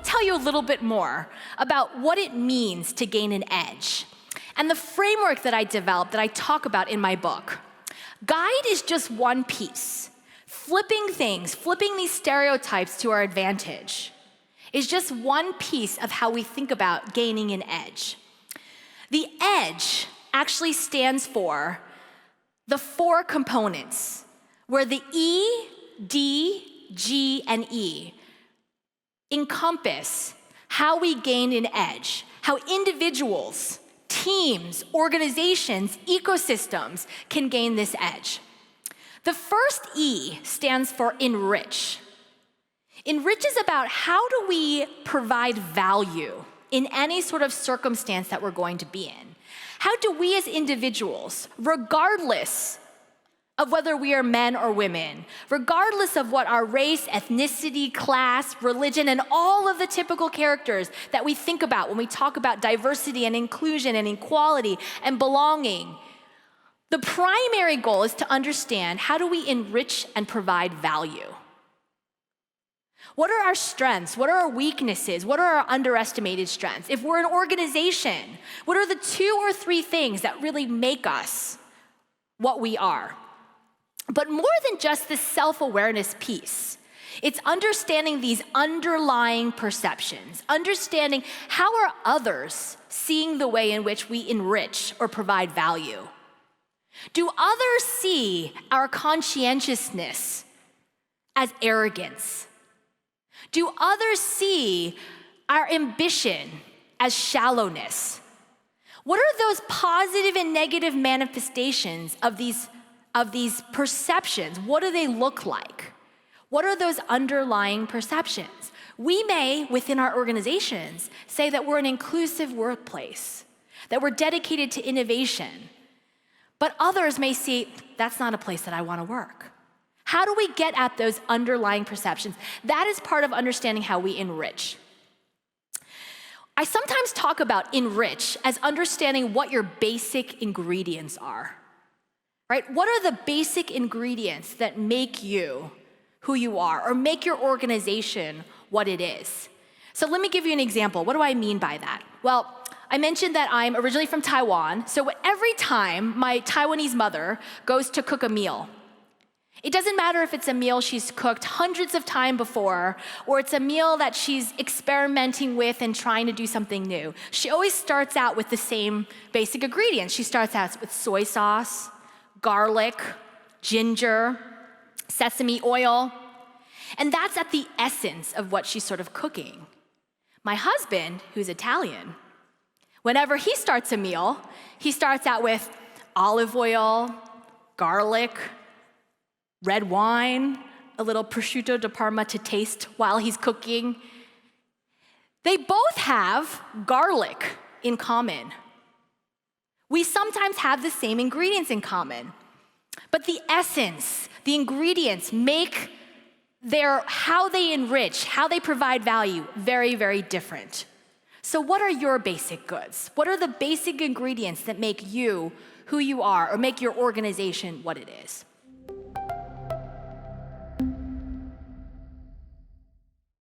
tell you a little bit more about what it means to gain an edge and the framework that I developed that I talk about in my book. Guide is just one piece. Flipping these stereotypes to our advantage is just one piece of how we think about gaining an edge. The edge actually stands for the 4 components, where the E, D, G, and E encompass how we gain an edge, how individuals, teams, organizations, ecosystems can gain this edge. The first E stands for enrich. Enrich is about how do we provide value in any sort of circumstance that we're going to be in. How do we as individuals, regardless of whether we are men or women, regardless of what our race, ethnicity, class, religion, and all of the typical characters that we think about when we talk about diversity and inclusion and equality and belonging, the primary goal is to understand how do we enrich and provide value. What are our strengths? What are our weaknesses? What are our underestimated strengths? If we're an organization, what are the 2 or 3 things that really make us what we are? But more than just the self-awareness piece, it's understanding these underlying perceptions, understanding how are others seeing the way in which we enrich or provide value. Do others see our conscientiousness as arrogance? Do others see our ambition as shallowness? What are those positive and negative manifestations of these perceptions? What do they look like? What are those underlying perceptions? We may, within our organizations, say that we're an inclusive workplace, that we're dedicated to innovation, but others may see, that's not a place that I want to work. How do we get at those underlying perceptions? That is part of understanding how we enrich. I sometimes talk about enrich as understanding what your basic ingredients are, right? What are the basic ingredients that make you who you are or make your organization what it is? So let me give you an example. What do I mean by that? Well, I mentioned that I'm originally from Taiwan, so every time my Taiwanese mother goes to cook a meal, it doesn't matter if it's a meal she's cooked hundreds of times before, or it's a meal that she's experimenting with and trying to do something new. She always starts out with the same basic ingredients. She starts out with soy sauce, garlic, ginger, sesame oil, and that's at the essence of what she's sort of cooking. My husband, who's Italian, whenever he starts a meal, he starts out with olive oil, garlic, red wine, a little prosciutto di Parma to taste while he's cooking. They both have garlic in common. We sometimes have the same ingredients in common, but the essence, the ingredients make how they enrich, how they provide value, very, very different. So what are your basic goods? What are the basic ingredients that make you who you are or make your organization what it is?